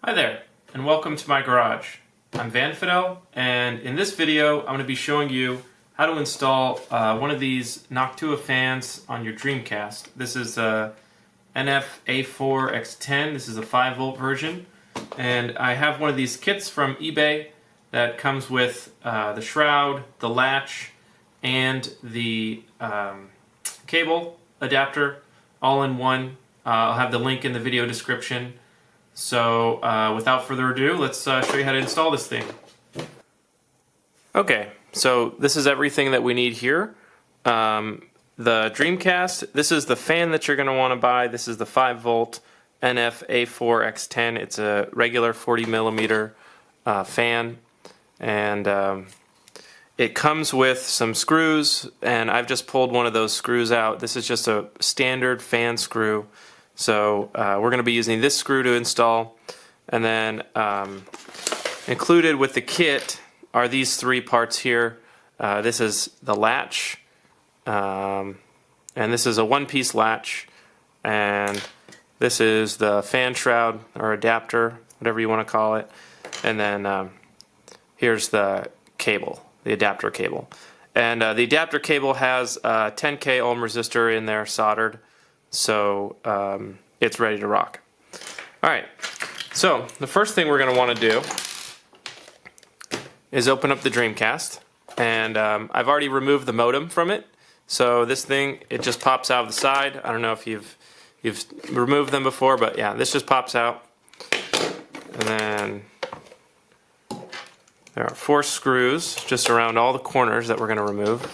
Hi there, and welcome to my garage. I'm Vanfidel, and in this video I'm going to be showing you how to install one of these Noctua fans on your Dreamcast. This is a NF-A4X10, this is a 5-volt version, and I have one of these kits from eBay that comes with the shroud, the latch, and the cable adapter all in one. I'll have the link in the video description. So without further ado, let's show you how to install this thing. Okay, so this is everything that we need here. The Dreamcast, this is the fan that you're going to want to buy. This is the 5-volt NF-A4X10. It's a regular 40mm fan, and it comes with some screws, and I've just pulled one of those screws out. This is just a standard fan screw. So we're going to be using this screw to install, and then included with the kit are these three parts here. This is the latch, and this is a one-piece latch, and this is the fan shroud or adapter, whatever you want to call it, and then here's the cable, the adapter cable. And the adapter cable has a 10K ohm resistor in there soldered. So it's ready to rock. Alright, so the first thing we're going to want to do is open up the Dreamcast, and I've already removed the modem from it, so this thing, it just pops out of the side. I don't know if you've removed them before, but yeah, this just pops out, and then there are 4 screws just around all the corners that we're going to remove.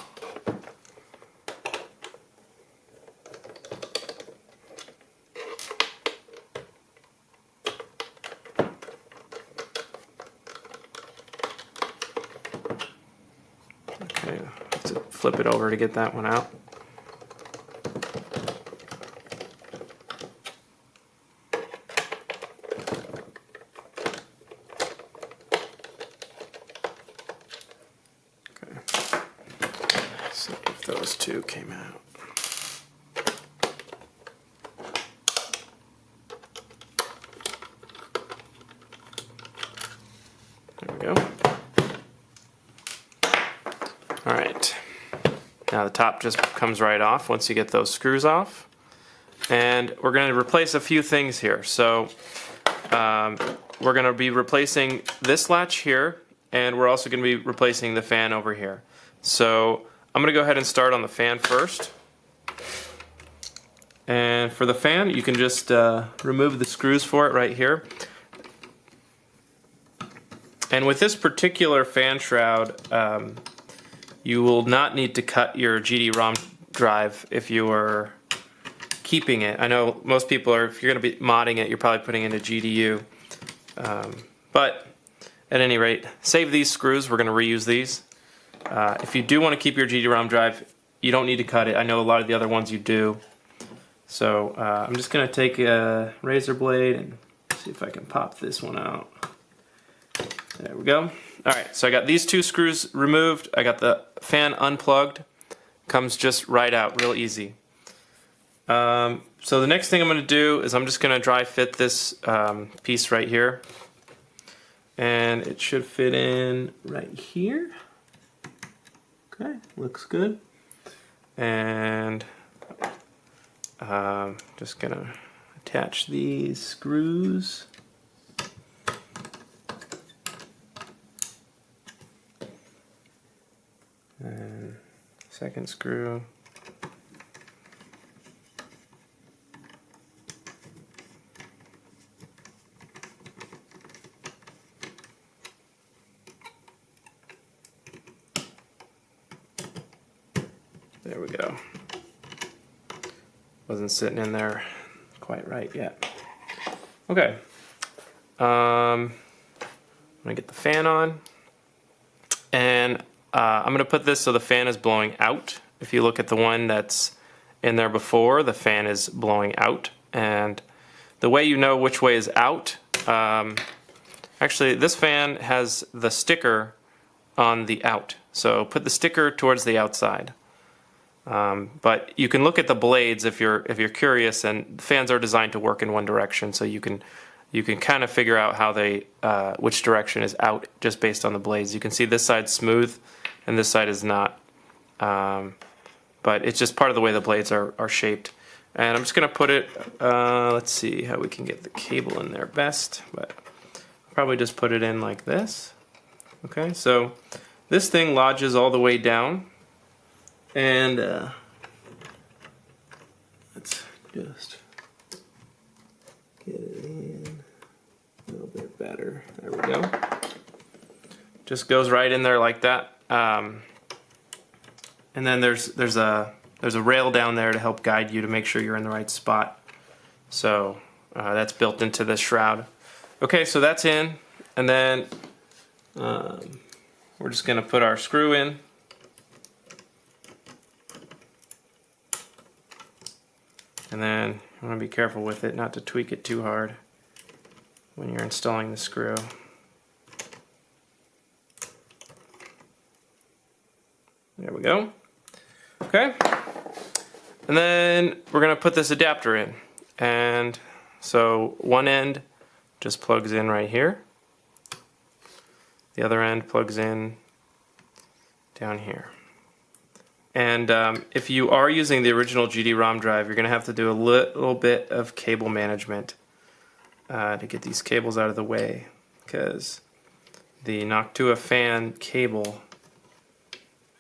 Okay, have to flip it over to get that one out. Okay, see if those two came out. There we go. Alright, now the top just comes right off once you get those screws off. And we're going to replace a few things here. So we're going to be replacing this latch here, and we're also going to be replacing the fan over here. So I'm going to go ahead and start on the fan first. And for the fan, you can just remove the screws for it right here. And with this particular fan shroud, you will not need to cut your GD-ROM drive if you are keeping it. I know most people are, if you're going to be modding it, you're probably putting in a GDU. But at any rate, save these screws. We're going to reuse these. If you do want to keep your GD-ROM drive, you don't need to cut it. I know a lot of the other ones you do. So I'm just going to take a razor blade and see if I can pop this one out. There we go. Alright, so I got these 2 screws removed. I got the fan unplugged. Comes just right out, real easy. So the next thing I'm going to do is I'm just going to dry fit this piece right here. And it should fit in right here. Okay, looks good. And just going to attach these screws. And second screw. There we go. Wasn't sitting in there quite right yet. Okay. I'm gonna get the fan on, and I'm going to put this so the fan is blowing out. If you look at the one that's in there before, the fan is blowing out. And the way you know which way is out, actually this fan has the sticker on the out. So put the sticker towards the outside. But you can look at the blades if you're curious, and fans are designed to work in one direction, so you can you can kind of figure out how they, which direction is out just based on the blades. You can see this side's smooth and this side is not. But it's just part of the way the blades are shaped. And I'm just going to put it, let's see how we can get the cable in there best, but probably just put it in like this. Okay, so this thing lodges all the way down, and let's just get it in a little bit better. There we go. Just goes right in there like that. And then there's a rail down there to help guide you to make sure you're in the right spot. So that's built into this shroud. Okay, so that's in, and then we're just going to put our screw in. And then you want to be careful with it, not to tweak it too hard when you're installing the screw. There we go. Okay. And then we're going to put this adapter in. And so one end just plugs in right here. The other end plugs in down here. And if you are using the original GD-ROM drive, you're going to have to do a little bit of cable management to get these cables out of the way, because the Noctua fan cable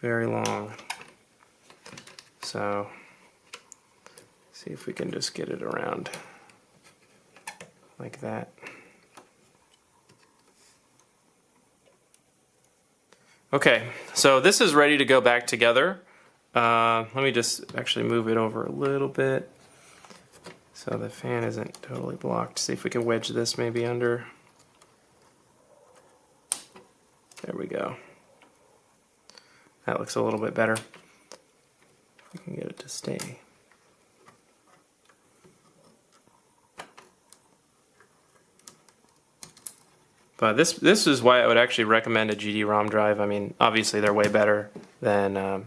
very long. So see if we can just get it around like that. Okay, so this is ready to go back together. Let me just actually move it over a little bit so the fan isn't totally blocked. See if we can wedge this maybe under. There we go. That looks a little bit better. We can get it to stay. But this is why I would actually recommend a GD-ROM drive. I mean, obviously they're way better than the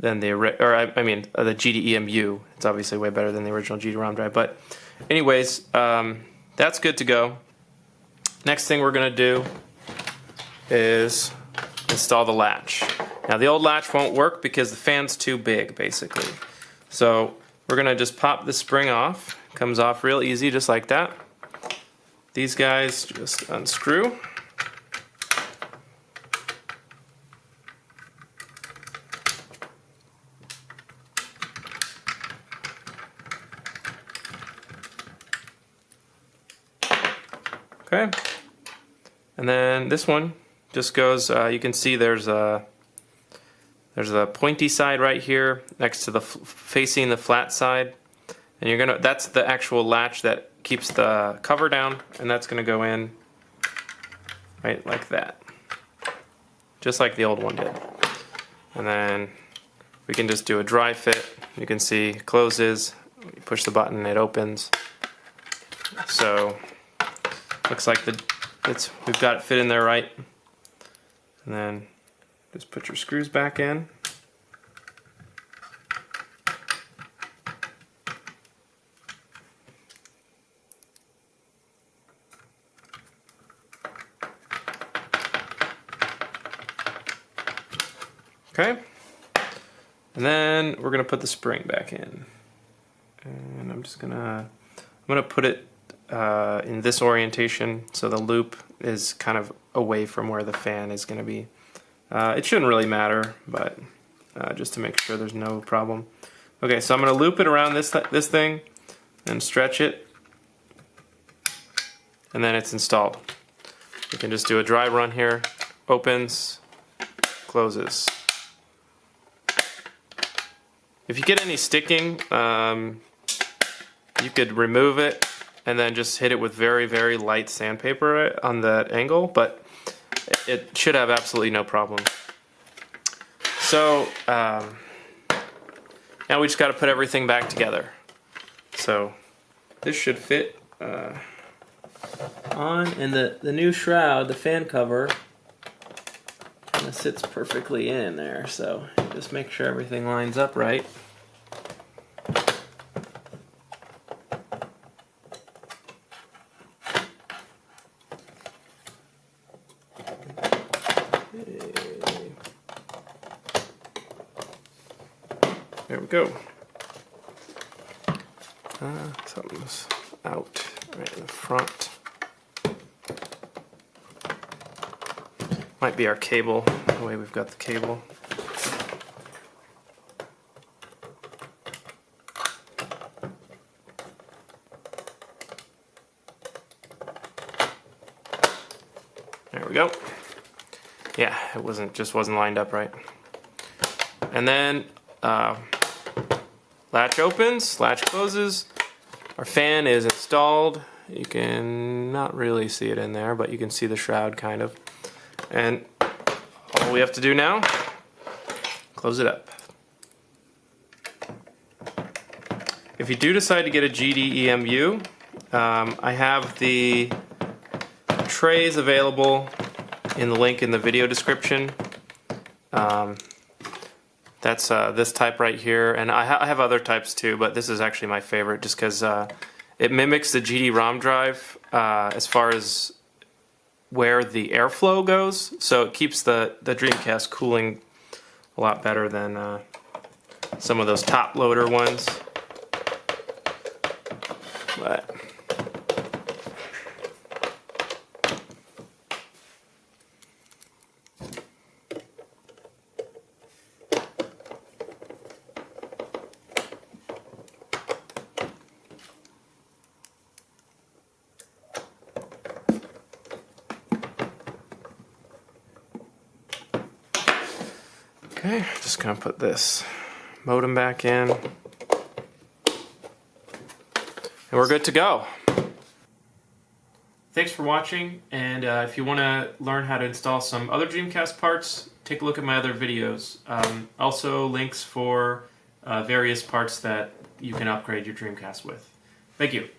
GDEMU. It's obviously way better than the original GD-ROM drive. But anyways, that's good to go. Next thing we're going to do is install the latch. Now the old latch won't work because the fan's too big, basically. So we're going to just pop the spring off. Comes off real easy, just like that. These guys just unscrew. Okay, and then this one just goes. You can see there's a pointy side right here next to the facing the flat side, and you're gonna. That's the actual latch that keeps the cover down, and that's going to go in right like that, just like the old one did. And then we can just do a dry fit. You can see it closes. You push the button, it opens. So looks like we've got it fit in there right. And then just put your screws back in. Okay, and then we're gonna put the spring back in, and I'm gonna put it in this orientation so the loop is kind of away from where the fan is gonna be. It shouldn't really matter, but just to make sure there's no problem. Okay, so I'm gonna loop it around this thing and stretch it, and then it's installed. You can just do a dry run here. Opens, closes. If you get any sticking, you could remove it and then just hit it with very, very light sandpaper on that angle, but it should have absolutely no problem. So now we just got to put everything back together. So this should fit on, and the new shroud, the fan cover, kind of sits perfectly in there, so just make sure everything lines up right. There we go. Something's out right in the front. Might be our cable, the way we've got the cable. There we go. Yeah, it just wasn't lined up right. And then latch opens, latch closes. Our fan is installed. You can not really see it in there, but you can see the shroud kind of. And all we have to do now, close it up. If you do decide to get a GDEMU, I have the trays available in the link in the video description. That's this type right here, and I have other types too, but this is actually my favorite just because it mimics the GD-ROM drive as far as where the airflow goes, so it keeps the Dreamcast cooling a lot better than some of those top loader ones. But okay, just gonna put this modem back in, and we're good to go. Thanks for watching, and if you want to learn how to install some other Dreamcast parts, take a look at my other videos. Also links for various parts that you can upgrade your Dreamcast with. Thank you.